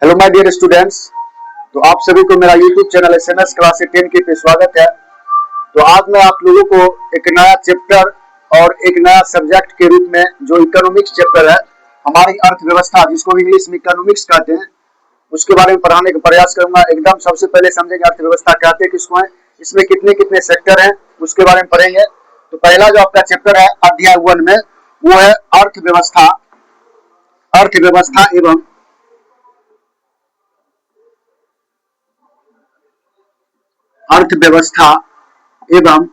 Hello my dear students. तो आप सभी को मेरा यूट्यूब चैनल एसएमएस क्लास 10 के पे स्वागत है। तो आज मैं आप लोगों को एक नया चैप्टर और एक नया सब्जेक्ट के रूप में जो इकोनॉमिक्स चैप्टर है, हमारी अर्थव्यवस्था जिसको इंग्लिश में इकोनॉमिक्स कहते हैं, उसके बारे में पढ़ाने का प्रयास करूंगा। एकदम सबसे पहले समझेंगे अर्थव्यवस्था कहते हैं किसको है, इसमें कितने कितने सेक्टर हैं, उसके बारे में पढ़ेंगे। तो पहला जो आपका चैप्टर है अध्याय 1 में, वो है अर्थव्यवस्था। अर्थव्यवस्था एवं अर्थव्यवस्था एवं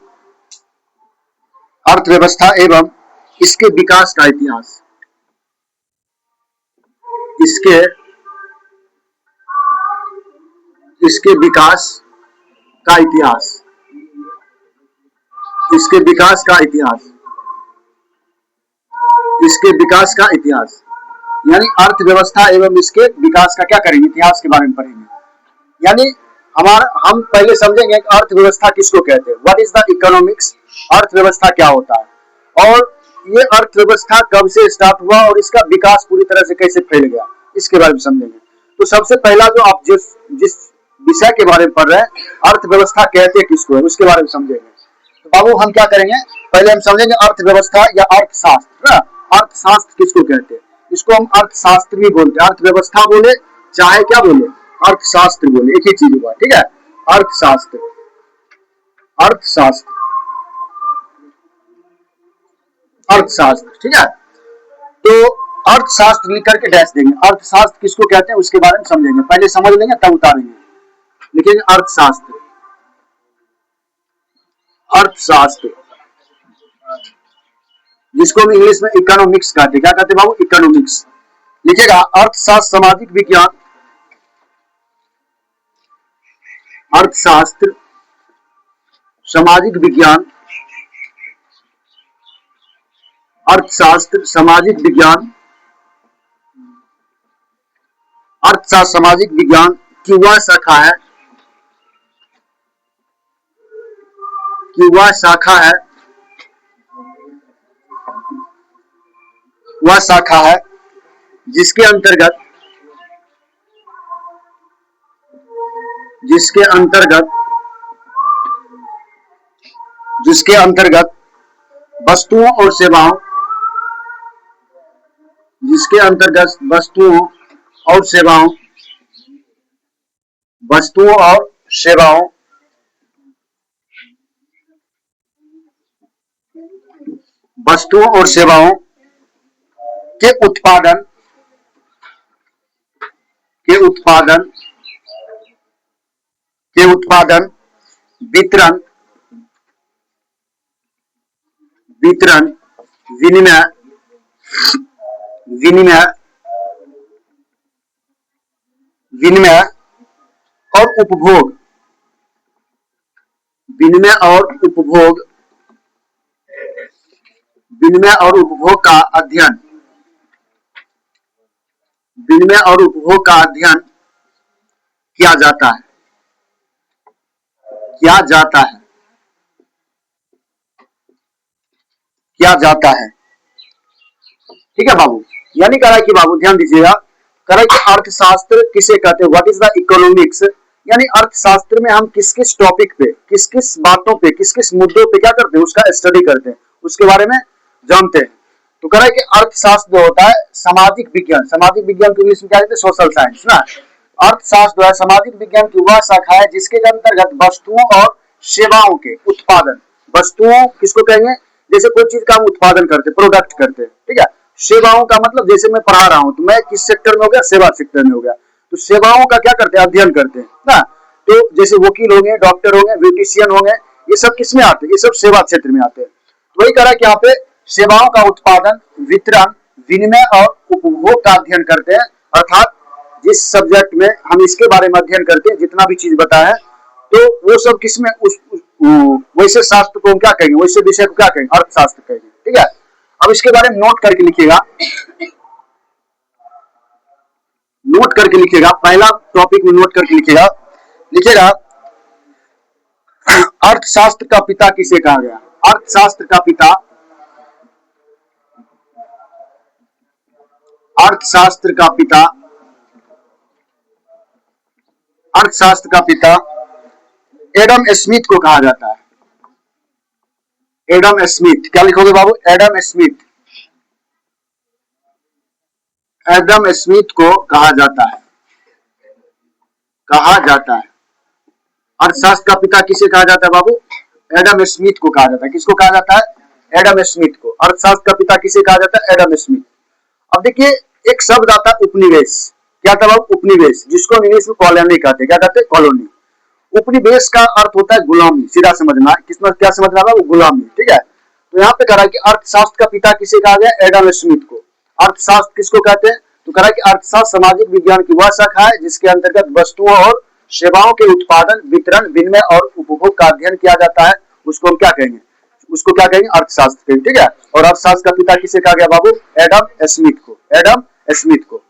अर्थव्यवस्था एवं इसके विकास का इतिहास। इसके इसके विकास का इतिहास। इसके विकास का इतिहास। इसके विकास का इतिहास यानी अर्थव्यवस्था एवं इसके विकास का क्या करेंगे, इतिहास के बारे में पढ़ेंगे। यानी हम पहले समझेंगे कि अर्थव्यवस्था किसको कहते हैं, व्हाट इज द इकोनॉमिक्स। अर्थव्यवस्था क्या होता है और ये अर्थव्यवस्था कब से स्टार्ट हुआ और इसका विकास पूरी तरह से कैसे फैल गया, इसके बारे में समझेंगे। तो सबसे पहला जो आप जिस विषय के बारे में पढ़ रहे हैं, अर्थव्यवस्था कहते किसको है, उसके बारे में समझेंगे। तो बाबू हम क्या करेंगे, पहले हम समझेंगे अर्थव्यवस्था या अर्थशास्त्र। अर्थशास्त्र किसको कहते हैं, इसको हम अर्थशास्त्र भी बोलते हैं। अर्थव्यवस्था बोले चाहे क्या बोले, अर्थशास्त्र बोले, एक ही चीज हुआ, ठीक है। अर्थशास्त्र, अर्थशास्त्र, अर्थशास्त्र, ठीक है। तो अर्थशास्त्र लिख करके डैश देंगे। अर्थशास्त्र किसको कहते हैं उसके बारे में समझेंगे, पहले समझ लेंगे तब उतारेंगे। लिखेंगे अर्थशास्त्र। अर्थशास्त्र जिसको हम इंग्लिश में इकोनॉमिक्स कहते हैं। क्या कहते हैं बाबू, इकोनॉमिक्स। लिखेगा अर्थशास्त्र सामाजिक विज्ञान। अर्थशास्त्र सामाजिक विज्ञान। अर्थशास्त्र सामाजिक विज्ञान। अर्थशास्त्र सामाजिक विज्ञान की वह शाखा है, कि वह शाखा है, वह शाखा है जिसके अंतर्गत जिसके अंतर्गत जिसके अंतर्गत वस्तुओं और सेवाओं, जिसके अंतर्गत वस्तुओं और सेवाओं, वस्तुओं और सेवाओं वस्तुओं और सेवाओं के उत्पादन के उत्पादन के उत्पादन वितरण वितरण विनिमय विनिमय विनिमय और उपभोग, विनिमय और उपभोग, विनिमय और उपभोग का अध्ययन, विनिमय और उपभोग का अध्ययन किया जाता है, किया जाता है, किया जाता है, ठीक है बाबू। यानी कह रहा है कि बाबू ध्यान दीजिएगा, कह रहा है कि अर्थशास्त्र किसे कहते हैं, व्हाट इज द इकोनॉमिक्स। यानी अर्थशास्त्र में हम किस किस टॉपिक पे, किस किस बातों पे, किस किस मुद्दों पे क्या करते हैं, उसका स्टडी करते हैं, उसके बारे में जानते हैं। तो कह रहा है कि अर्थशास्त्र जो होता है सामाजिक विज्ञान, सामाजिक विज्ञान को इंग्लिश में क्या कहते हैं, सोशल साइंस ना। अर्थशास्त्र जो है सामाजिक विज्ञान की वह शाखा है जिसके अंतर्गत वस्तुओं और सेवाओं के उत्पादन, वस्तुओं किसको कहेंगे, जैसे कोई चीज का हम उत्पादन करते, प्रोडक्ट करते, ठीक है। सेवाओं का मतलब जैसे मैं पढ़ा रहा हूं तो मैं किस सेक्टर में हो गया, सेवा सेक्टर में हो गया। तो सेवाओं का क्या करते हैं, अध्ययन करते हैं ना। तो जैसे वकील होंगे, डॉक्टर होंगे, ब्यूटिशियन होंगे, ये सब किस में आते हैं, ये सब सेवा क्षेत्र में आते हैं। तो वही कह रहा है कि यहाँ पे सेवाओं का उत्पादन, वितरण, विनिमय और उपभोग का अध्ययन करते हैं। अर्थात जिस सब्जेक्ट में हम इसके बारे में अध्ययन करते हैं, जितना भी चीज बताया है, तो वो सब किसमें वैसे शास्त्र को हम क्या कहेंगे, वैसे विषय को क्या कहेंगे, अर्थशास्त्र कहेंगे, ठीक है। अब इसके बारे में नोट करके लिखिएगा, नोट करके लिखिएगा, पहला टॉपिक में नोट करके लिखिएगा। लिखिएगा अर्थशास्त्र का पिता किसे कहा गया, अर्थशास्त्र का पिता, अर्थशास्त्र का पिता अर्थशास्त्र का पिता एडम स्मिथ को कहा जाता है। एडम स्मिथ, क्या लिखोगे बाबू? Adam Smith. एडम स्मिथ को कहा जाता है, कहा जाता है। अर्थशास्त्र का पिता किसे कहा जाता है बाबू? एडम स्मिथ को कहा जाता है। किसको कहा जाता है? एडम स्मिथ को। अर्थशास्त्र का पिता किसे कहा जाता है? Adam Smith. अब देखिए, एक शब्द आता है उपनिवेश। क्या था बाबू? उपनिवेश, जिसको हम इंग्लिश में कॉलोनी कहते हैं। क्या कहते हैं? कॉलोनी। उपनिवेश का अर्थ होता है गुलामी। सीधा समझना, किसमें क्या समझना बाबू? गुलामी। ठीक है, तो यहाँ पे कह रहा है कि अर्थशास्त्र का पिता किसे कहा गया? एडम स्मिथ को। अर्थशास्त्र किसको कहते हैं? तो कह रहा है कि अर्थशास्त्र सामाजिक विज्ञान की वह शाखा है जिसके अंतर्गत वस्तुओं और सेवाओं के उत्पादन, वितरण, विनिमय और उपभोग का अध्ययन किया जाता है। उसको हम क्या कहेंगे? उसको क्या कहेंगे? अर्थशास्त्र कहेंगे। ठीक है, और अर्थशास्त्र का पिता किसे कहा गया बाबू? एडम स्मिथ को। एडम स्मिथ को।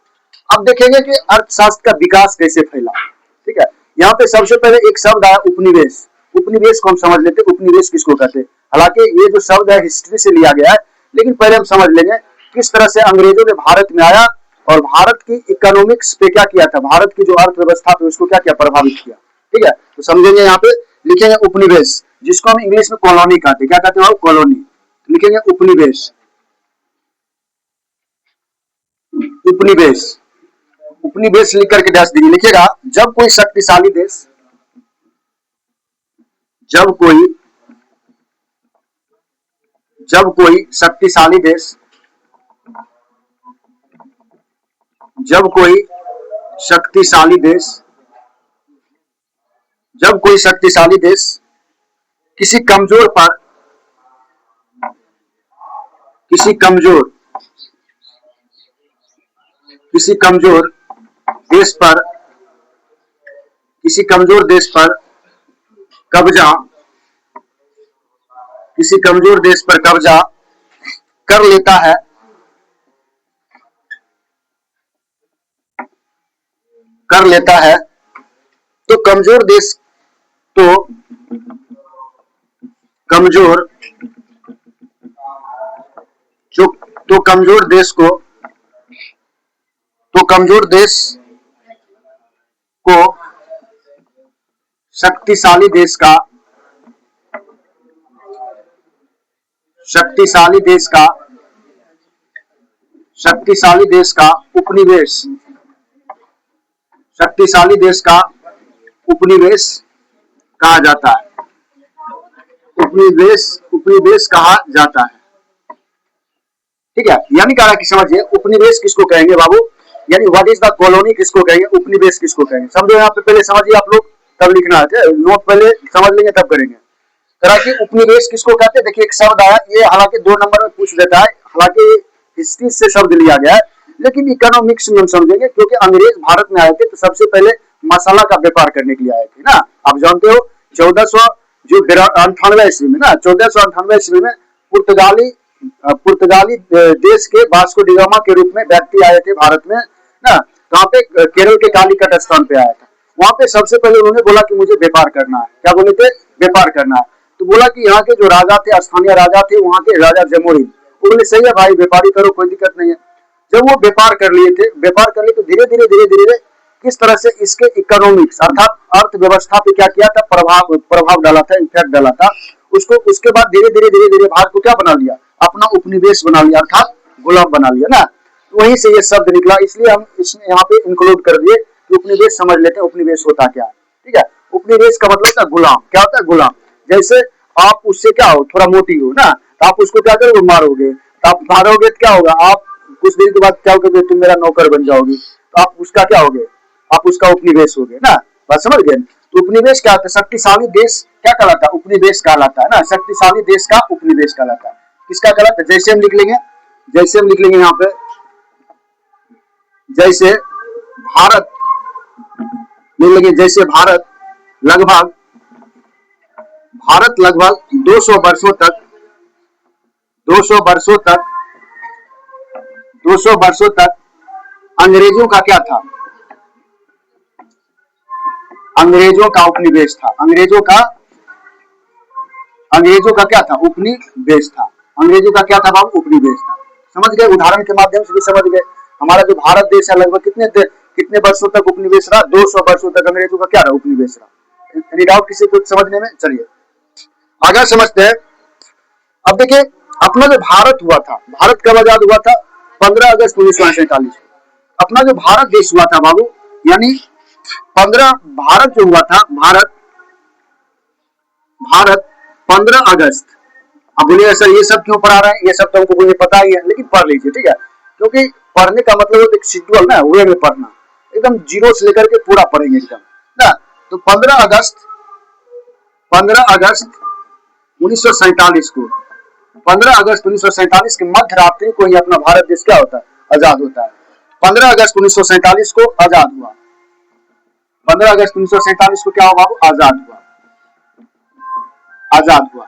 अब देखेंगे कि अर्थशास्त्र का विकास कैसे फैला। ठीक है, यहाँ पे सबसे पहले एक शब्द आया उपनिवेश। उपनिवेश को हम समझ लेते हैं, उपनिवेश किसको कहते हैं। हालांकि ये जो शब्द है हिस्ट्री से लिया गया है, लेकिन पहले हम समझ लेंगे किस तरह से अंग्रेजों ने भारत में आया और भारत की इकोनॉमिक्स पे क्या किया था, भारत की जो अर्थव्यवस्था पे उसको क्या किया, प्रभावित किया। ठीक है, तो समझेंगे। यहाँ पे लिखेंगे उपनिवेश, जिसको हम इंग्लिश में कॉलोनी कहते हैं। क्या कहते हैं? कॉलोनी। लिखेंगे उपनिवेश। उपनिवेश, उपनिवेश लिख करके डैश दीजिए। लिखिएगा, जब कोई शक्तिशाली देश, जब कोई शक्तिशाली देश, जब कोई शक्तिशाली देश, जब कोई शक्तिशाली देश किसी कमजोर पर, किसी कमजोर देश पर, किसी कमजोर देश पर कब्जा, किसी कमजोर देश पर कब्जा कर लेता है, कर लेता है, तो कमजोर देश, तो कमजोर जो तो कमजोर देश को, तो कमजोर देश को शक्तिशाली देश का, शक्तिशाली देश का, शक्तिशाली देश का उपनिवेश, शक्तिशाली देश का उपनिवेश कहा जाता है। उपनिवेश, उपनिवेश कहा जाता है। ठीक है, यानी कहा कि समझिए उपनिवेश किसको कहेंगे बाबू, यानी व्हाट इज द कॉलोनी किसको कहेंगे, उपनिवेश किसको कहेंगे। समझो यहाँ पे पहले समझिए आप लोग, तब लिखना है। नोट पहले समझ लेंगे तब करेंगे। कह कि उपनिवेश किसको कहते हैं। देखिए एक शब्द आया, ये हालांकि 2 नंबर में पूछ देता है, हालांकि हिस्ट्री से शब्द लिया गया है, लेकिन इकोनॉमिक्स में हम समझेंगे, क्योंकि अंग्रेज भारत में आए थे तो सबसे पहले मसाला का व्यापार करने के लिए आए थे ना। आप जानते हो 1498 ईस्वी में ना, 1498 ईस्वी में पुर्तगाली देश के वास्को डी गामा के रूप में व्यक्ति आए थे भारत में ना। वहां पे केरल के कालीकट स्थान पे आया था। वहां पे सबसे पहले उन्होंने बोला कि मुझे व्यापार करना है। क्या बोले थे? व्यापार करना है। तो बोला कि यहाँ के जो राजा थे, स्थानीय राजा थे, वहां के राजा जमोरी, उन्होंने सही है भाई व्यापारी करो, कोई दिक्कत नहीं है। जब वो व्यापार कर लिए थे, व्यापार कर लिए तो धीरे धीरे किस तरह से इसके इकोनॉमिक्स अर्थात अर्थव्यवस्था पे क्या किया था, प्रभाव डाला था, इफेक्ट डाला था उसको। उसके बाद धीरे धीरे भारत को क्या बना लिया, अपना उपनिवेश बना लिया, अर्थात गुलाम बना लिया ना। तो वहीं से ये शब्द निकला, इसलिए हम इसमें यहाँ पे इंक्लूड कर दिए कि उपनिवेश समझ लेते हैं उपनिवेश होता क्या है। ठीक है, उपनिवेश का मतलब था गुलाम। क्या होता है? गुलाम। जैसे आप उससे क्या हो, थोड़ा मोटी हो ना, तो आप उसको क्या करोगे, मारोगे। तो आप मारोगे तो क्या होगा, आप कुछ देर के बाद क्या होगे, तुम मेरा नौकर बन जाओगे, तो आप उसका क्या होगे, आप उसका उपनिवेश होगे ना। बात समझ गए? तो उपनिवेश क्या होता है? शक्तिशाली देश क्या कहलाता है? उपनिवेश कहलाता है ना। शक्तिशाली देश का उपनिवेश कहलाता है। किसका कहलाता है? जैसे हम लिख लेंगे, जैसे हम लिख लेंगे यहाँ पे, जैसे भारत लिख लेंगे, जैसे भारत लगभग 200 वर्षों तक 200 वर्षों तक 200 वर्षों तक अंग्रेजों का क्या था, अंग्रेजों का उपनिवेश था। अंग्रेजों का क्या था? उपनिवेश था। अंग्रेजों का क्या था बाबू? उपनिवेश था। समझ गए? उदाहरण के माध्यम से भी समझ गए। हमारा जो भारत देश है लगभग कितने वर्षों तक उपनिवेश रहा? 200 वर्षों तक अंग्रेजों का क्या रहा? उपनिवेश रहा। एनी डाउट किसी को समझने में? चलिए आगे समझते हैं। अब देखिए अपना जो भारत हुआ था, भारत कब आजाद हुआ था? 15 अगस्त 1947। अपना जो भारत देश हुआ था बाबू, यानी 15 भारत जो हुआ था, भारत 15 अगस्त। अब बोलिए सर ये सब क्यों पढ़ा रहे हैं? ये सब तो हमको मुझे पता ही है, लेकिन पढ़ लीजिए, ठीक है? क्योंकि पढ़ने का मतलब होता है शेड्यूल ना, वे में पढ़ना, एकदम जीरो से लेकर के पूरा पढ़ेंगे एकदम ना। तो 15 अगस्त 1947 को, 15 अगस्त 1947 के मध्य रात्रि को ही अपना भारत देश क्या होता है? आजाद होता है। 15 अगस्त 1947 को आजाद हुआ। 15 अगस्त 1947 को क्या हुआ बाबू? आजाद हुआ। आजाद हुआ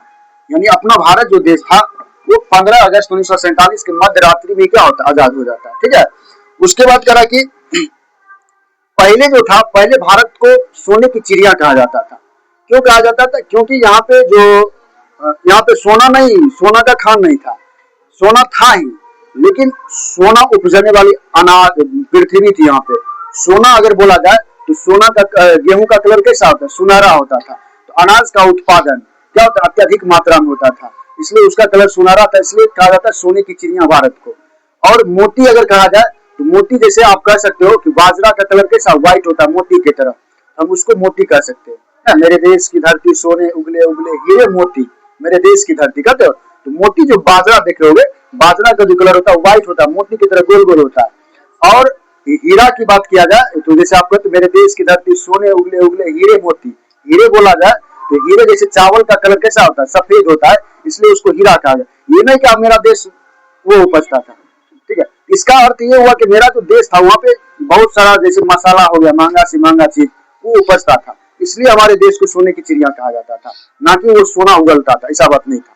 यानी अपना भारत जो देश था वो 15 अगस्त 1947 के मध्य रात्रि में क्या होता है? आजाद हो जाता है, ठीक है? उसके बाद करा कि पहले जो था, पहले भारत को सोने की चिड़िया कहा जाता था। क्यों कहा जाता था? क्योंकि यहाँ पे सोना नहीं, सोना का खान नहीं था, सोना था ही, लेकिन सोना उपजने वाली अनाज पृथ्वी थी। यहाँ पे सोना अगर बोला जाए तो सोना का गेहूं का कलर कैसा होता है? सुनहरा होता था। तो अनाज का उत्पादन क्या होता? अत्यधिक मात्रा में होता था, इसलिए उसका कलर सुनहरा था, इसलिए कहा जाता है सोने की चिड़िया भारत को। और मोती अगर कहा जाए तो मोती जैसे आप कह सकते हो कि बाजरा का कलर कैसा? व्हाइट होता है मोती की तरह, हम उसको मोती कह सकते हैं। मेरे देश की धरती सोने उगले उगले हीरे मोती, मेरे देश की धरती कहते हो। तो मोती जो बाजरा देख रहे होगे, बाजरा का जो कलर होता है व्हाइट होता है, मोती की तरह गोल गोल होता है। और हीरा की बात किया जाए तो जैसे आप कहते मेरे देश की धरती सोने उगले उगले हीरे मोती, हीरे बोला जाए तो हीरे जैसे चावल का कलर कैसा होता है? सफेद होता है, इसलिए उसको हीरा कहा गया। ये नहीं कि मेरा देश वो उपजता था, ठीक है? इसका अर्थ ये हुआ कि मेरा जो देश था वहां पे बहुत सारा जैसे मसाला हो गया, महंगा से महंगा चीज वो उपजता था, इसलिए हमारे देश को सोने की चिड़िया कहा जाता था, ना कि वो सोना उगलता था, ऐसा बात नहीं था।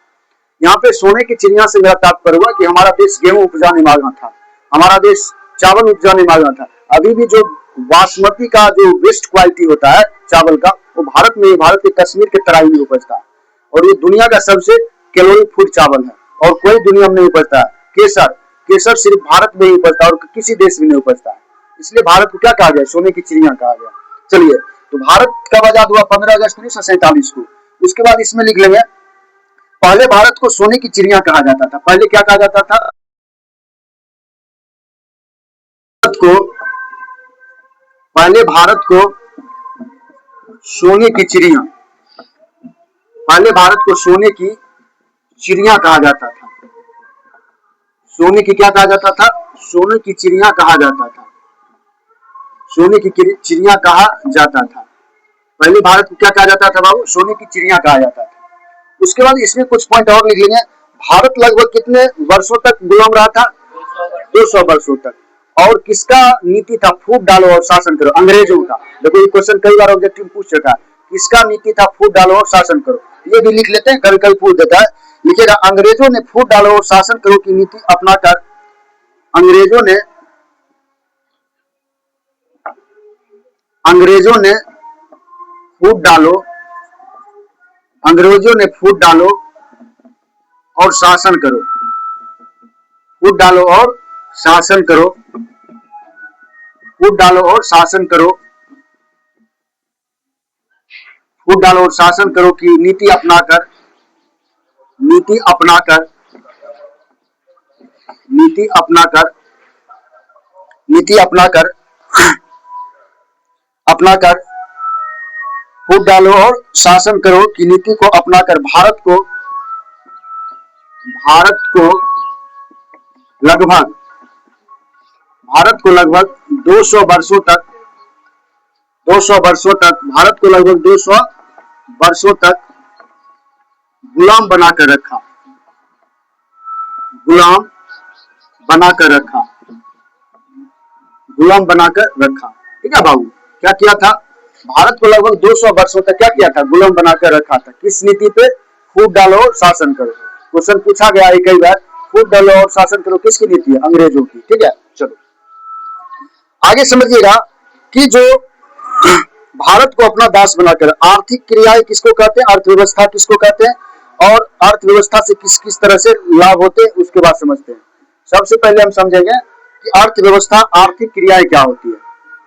यहाँ पे सोने की चिड़िया से मेरा तात्पर्य हुआ कि हमारा देश गेहूं उपजाने वाला था, हमारा देश चावल उपजाने वाला था। अभी भी जो बासमती का जो बेस्ट क्वालिटी होता है चावल का, वो भारत में, भारत के कश्मीर के तराई में उपजता है, और ये दुनिया का सबसे कैलोरी फूड चावल है, और कोई दुनिया में नहीं उपजता है। केसर, केसर सिर्फ भारत में ही उपजता है और किसी देश में नहीं उपजता है, इसलिए भारत को क्या कहा गया? सोने की चिड़िया कहा गया। चलिए, तो भारत कब आजाद हुआ? 15 अगस्त 1947 को। उसके बाद इसमें लिख लेंगे, पहले भारत को सोने की चिड़िया कहा जाता था। पहले क्या कहा जाता था? पहले भारत को सोने की चिड़िया, पहले भारत को सोने की चिड़िया कहा जाता था। सोने की क्या कहा जाता था? सोने की चिड़िया कहा जाता था। सोने की चिड़िया कहा जाता था। पहले भारत को क्या कहा जाता था बाबू? सोने की चिड़िया कहा जाता था। उसके बाद इसमें कुछ पॉइंट और लिख लेंगे। भारत लगभग कितने वर्षों तक गुलाम रहा था? 200 वर्षों तक। और किसका नीति था? फूट डालो और शासन करो, अंग्रेजों का। देखो ये क्वेश्चन कई बार ऑब्जेक्टिव पूछ चुका है, किसका नीति था? फूट डालो और शासन करो। ये भी लिख लेते हैं, कभी कभी पूछ देता है। लिखिएगा, अंग्रेजों ने फूट डालो और शासन करो की नीति अपनाकर अंग्रेजों ने फूट डालो और शासन करो, फूट डालो और शासन करो, फूट डालो और शासन करो, फूट डालो और शासन करो की नीति अपनाकर फूट डालो और शासन करो की नीति को अपनाकर भारत को लगभग 200 वर्षों तक भारत को लगभग 200 वर्षों तक गुलाम बनाकर रखा, ठीक है बाबू? क्या किया था? भारत को लगभग 200 वर्षों तक क्या किया था? गुलाम बनाकर रखा था। किस नीति पे? फूट डालो और शासन करो। क्वेश्चन पूछा गया है कई बार, फूट डालो और शासन करो किसकी नीति है? अंग्रेजों की, ठीक है? चलो आगे समझिएगा कि जो भारत को अपना दास बनाकर, आर्थिक क्रियाएं किसको कहते हैं? अर्थव्यवस्था किसको कहते हैं? और अर्थव्यवस्था से किस किस तरह से लाभ होते हैं उसके बाद समझते हैं। सबसे पहले हम समझेंगे कि अर्थव्यवस्था, आर्थिक क्रियाएं क्या होती है।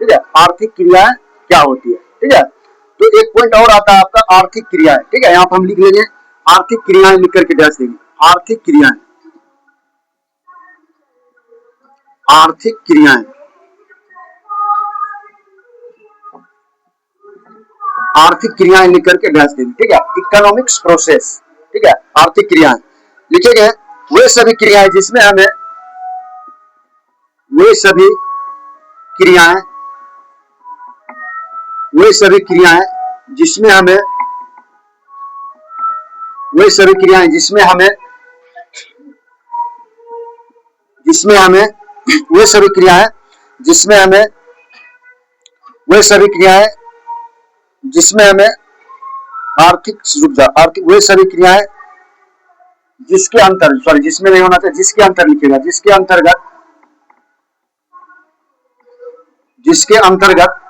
ठीक है, आर्थिक क्रियाएं क्या होती है, ठीक है। तो एक पॉइंट और आता है आपका आर्थिक क्रियाएं, ठीक है, यहाँ पर हम लिख लेंगे आर्थिक क्रियाएं, लिख करके डैश देंगे आर्थिक क्रियाएं, आर्थिक क्रियाएं, आर्थिक क्रियाएं लिख करके डैश देंगे, ठीक है। इकोनॉमिक्स प्रोसेस, ठीक है, आर्थिक क्रियाएं लिखेंगे वे सभी क्रियाएं जिसमें हमें, वे सभी क्रियाएं, वे सभी क्रियाएं जिसमें हमें, वे सभी क्रियाएं जिसमें हमें, जिसमें हमें, वे सभी क्रियाएं जिसमें हमें, वे सभी क्रियाएं जिसमें हमें आर्थिक सुविधा, आर्थिक, वे सभी क्रियाएं जिसके अंतर, सॉरी जिसमें नहीं होना चाहिए, जिसके अंतर लिखेगा, जिसके अंतर्गत, जिसके अंतर्गत,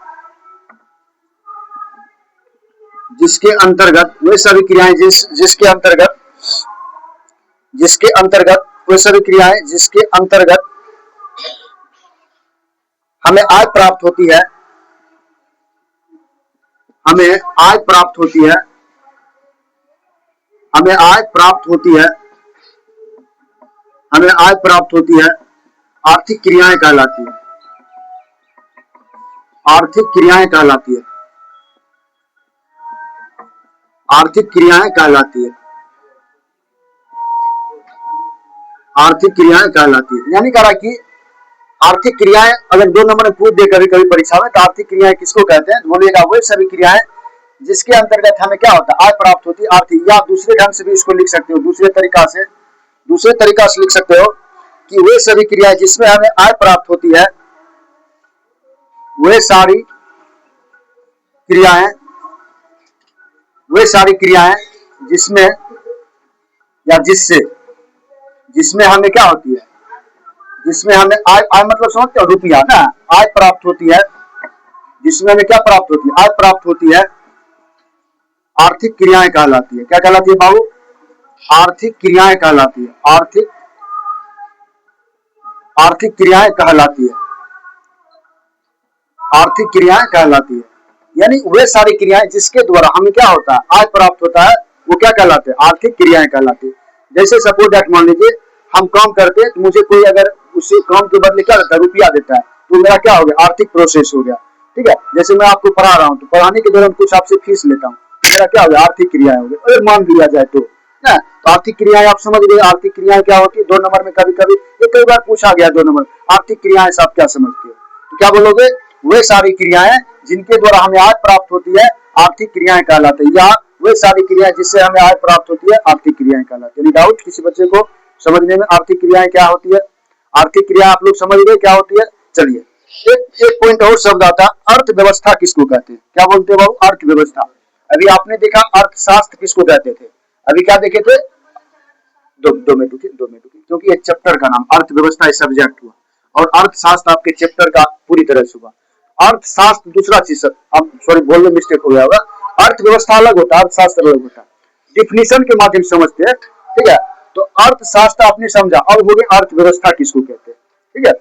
जिसके अंतर्गत वे सभी क्रियाएं जिसके अंतर्गत, जिसके अंतर्गत वे सभी क्रियाएं जिसके अंतर्गत हमें आय प्राप्त होती है, हमें आय प्राप्त होती है, हमें आय प्राप्त होती है, हमें आय प्राप्त होती है, आर्थिक क्रियाएं कहलाती है, आर्थिक क्रियाएं कहलाती है, आर्थिक क्रियाएं कहलाती है, आर्थिक क्रियाएं कहलाती है। यानी कहा कि आर्थिक क्रियाएं अगर 2 नंबर में पूछ दे कभी कभी परीक्षा में, तो आर्थिक क्रियाएं किसको कहते हैं, बोलिएगा वे सभी क्रियाएं जिसके अंतर्गत हमें क्या होता है, आय प्राप्त होती है, आर्थिक। या दूसरे ढंग से भी इसको लिख सकते हो, दूसरे तरीका से, दूसरे तरीका से लिख सकते हो कि वे सभी क्रियाएं जिसमें हमें आय प्राप्त होती है, वे सारी क्रियाएं, वे सारी क्रियाएं जिसमें, या जिससे, जिसमें हमें क्या होती है, जिसमें हमें आय, आय मतलब समझते हो रुपया ना, आय प्राप्त होती है, जिसमें हमें क्या प्राप्त होती है, आय प्राप्त होती है, आर्थिक क्रियाएं कहलाती है। क्या कहलाती है बाबू, आर्थिक क्रियाएं कहलाती है, आर्थिक, आर्थिक क्रियाएं कहलाती है, आर्थिक क्रियाएं कहलाती है। यानी वे सारी क्रियाएं जिसके द्वारा हमें क्या होता है, आय प्राप्त होता है, वो क्या कहलाते हैं, आर्थिक क्रियाएं कहलाती है। जैसे सपोज दैट मान लीजिए हम काम करते हैं, तो मुझे कोई अगर उसी काम के बदले क्या देता है, रुपया देता है, तो मेरा क्या हो गया, आर्थिक प्रोसेस हो गया, ठीक है। जैसे मैं आपको पढ़ा रहा हूँ, तो पढ़ाने के दौरान कुछ आपसे फीस लेता हूँ, मेरा क्या हो गया, आर्थिक क्रियाएं हो गई, अगर मान लिया जाए तो ना। तो आर्थिक क्रियाएं आप समझ गए, आर्थिक क्रियाएं क्या होती है। 2 नंबर में कभी कभी ये कई बार पूछा गया, 2 नंबर आर्थिक क्रियाएं से आप क्या समझते हो, तो क्या बोलोगे, वे सारी क्रियाएं जिनके द्वारा हमें आय प्राप्त होती है, आर्थिक क्रियाएं कहलाती है, या वे सारी क्रियाएं जिससे हमें आय प्राप्त होती है, आर्थिक क्रियाएं कहलाती है। यानी डाउट किसी बच्चे को समझने में, आर्थिक क्रियाएं क्या होती है, आर्थिक क्रिया आप लोग समझ गए क्या होती है। चलिए एक एक पॉइंट और शब्द आता है, अर्थव्यवस्था किसको कहते हैं, क्या बोलते हैं बाबू, अर्थव्यवस्था। अभी आपने देखा अर्थशास्त्र किसको कहते थे, अभी क्या देखे थे, दो मिनट रुकिए, 2 मिनट रुकिए, क्योंकि एक चैप्टर का नाम अर्थव्यवस्था सब्जेक्ट हुआ, और अर्थशास्त्र आपके चैप्टर का पूरी तरह से हुआ। अर्थशास्त्र दूसरा चीज, अब सॉरी बोलने में मिस्टेक हो गया होगा, अर्थव्यवस्था अलग होता है, अर्थशास्त्र अलग होता है, डिफिनीशन के माध्यम से समझते हैं, ठीक है। तो अर्थशास्त्र आपने समझा, अब हो गई अर्थव्यवस्था किसको कहते हैं, ठीक है।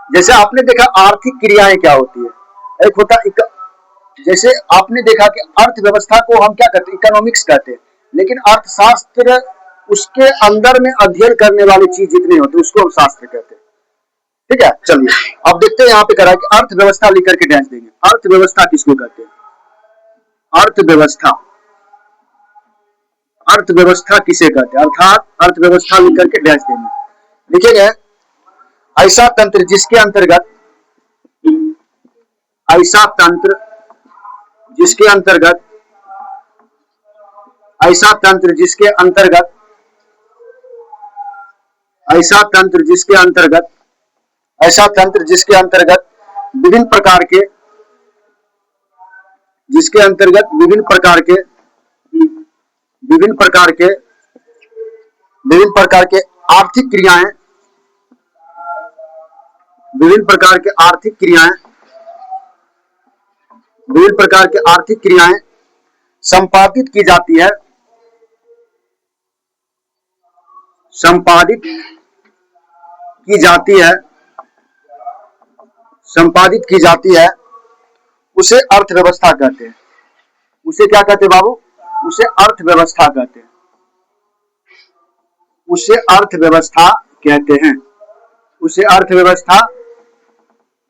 जैसे आपने देखा आर्थिक क्रियाएं क्या होती है, एक होता जैसे आपने देखा कि अर्थव्यवस्था को हम क्या कहते हैं, इकोनॉमिक्स कहते हैं, लेकिन अर्थशास्त्र उसके अंदर में अध्ययन करने वाली चीज जितनी होती है उसको हम शास्त्र कहते हैं, ठीक है। चलिए अब देखते हैं यहाँ पे करा कि अर्थव्यवस्था लिख करके डैश देंगे, अर्थव्यवस्था किसको कहते हैं, अर्थव्यवस्था, अर्थव्यवस्था किसे कहते हैं, अर्थात अर्थव्यवस्था लिख करके डैश देंगे। लिखेंगे ऐसा तंत्र जिसके अंतर्गत, ऐसा तंत्र जिसके अंतर्गत, ऐसा तंत्र जिसके अंतर्गत, ऐसा तंत्र जिसके अंतर्गत, ऐसा तंत्र जिसके अंतर्गत विभिन्न प्रकार के, जिसके अंतर्गत विभिन्न प्रकार के, विभिन्न प्रकार के, विभिन्न प्रकार के आर्थिक क्रियाएं, विभिन्न प्रकार के आर्थिक क्रियाएं, विभिन्न प्रकार के आर्थिक क्रियाएं संपादित की जाती है, संपादित की जाती है, संपादित की जाती है उसे अर्थव्यवस्था कहते हैं। उसे क्या कहते हैं बाबू? उसे अर्थव्यवस्था कहते हैं। उसे अर्थव्यवस्था कहते हैं। उसे अर्थव्यवस्था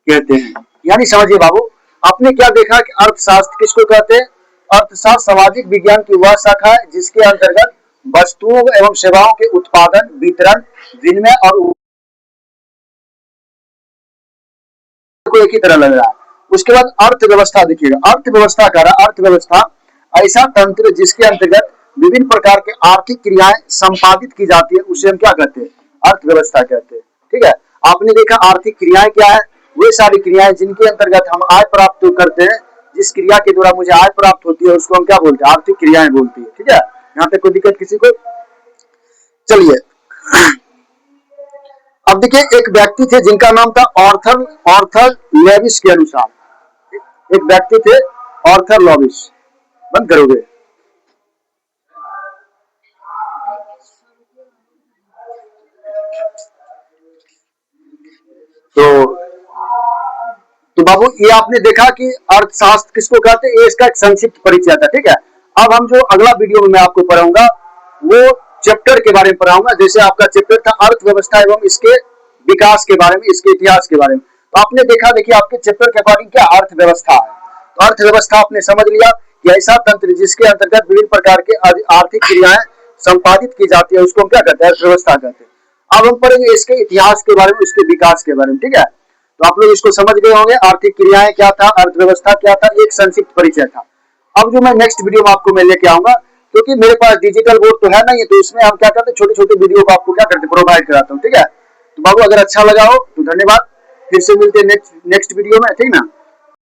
कहते हैं। यानी समझिए बाबू, आपने क्या देखा कि अर्थशास्त्र किसको कहते हैं? अर्थशास्त्र सामाजिक विज्ञान की वह शाखा है जिसके अंतर्गत वस्तुओं एवं सेवाओं के उत्पादन, वितरण, विनिमय और को एक ही तरह लग रहा है। उसके बाद अर्थव्यवस्था देखिएगा, अर्थव्यवस्था कह रहा है, अर्थव्यवस्था ऐसा तंत्र जिसके अंतर्गत विभिन्न प्रकार के आर्थिक क्रियाएं संपादित की जाती है, उसे हम क्या कहते हैं? अर्थव्यवस्था कहते हैं। ठीक है, आपने देखा आर्थिक क्रियाएं क्या है? वे सारी क्रियाएं जिनके अंतर्गत हम आय प्राप्त करते हैं, जिस क्रिया के द्वारा मुझे आय प्राप्त होती है उसको हम क्या बोलते हैं? आर्थिक क्रियाएं बोलती है। ठीक है, यहाँ पे कोई दिक्कत किसी को? चलिए अब देखिए, एक व्यक्ति थे जिनका नाम था ऑर्थर ऑर्थर लेविस के अनुसार, एक व्यक्ति थे ऑर्थर लॉविस। बंद करोगे? तो बाबू ये आपने देखा कि अर्थशास्त्र किसको कहते हैं, ये इसका एक संक्षिप्त परिचय था। ठीक है, अब हम जो अगला वीडियो में मैं आपको पढ़ाऊंगा वो चैप्टर के बारे में पढ़ाऊंगा। जैसे आपका चैप्टर था अर्थव्यवस्था एवं इसके विकास के बारे में, इसके इतिहास के बारे में। तो आपने देखा, देखिए आपके चैप्टर के अकॉर्डिंग क्या अर्थव्यवस्था है। तो अर्थव्यवस्था आपने समझ लिया कि ऐसा तंत्र जिसके अंतर्गत विभिन्न प्रकार के आर्थिक क्रियाएं संपादित की जाती है उसको हम क्या कहते हैं? अर्थव्यवस्था कहते हैं। अब हम पढ़ेंगे इसके इतिहास के बारे में, इसके विकास के बारे में। ठीक है, तो आप लोग इसको समझ गए होंगे, आर्थिक क्रियाएं क्या था, अर्थव्यवस्था क्या था, एक संक्षिप्त परिचय था। अब जो मैं नेक्स्ट वीडियो में आपको मैं लेके आऊंगा, क्योंकि मेरे पास डिजिटल बोर्ड तो है नहीं, तो इसमें हम क्या करते हैं, छोटे छोटे वीडियो को आपको क्या करते हैं, प्रोवाइड कराता हूँ। ठीक है, तो बाबू अगर अच्छा लगा हो तो धन्यवाद, फिर से मिलते हैं नेक्स्ट वीडियो में। ठीक ना?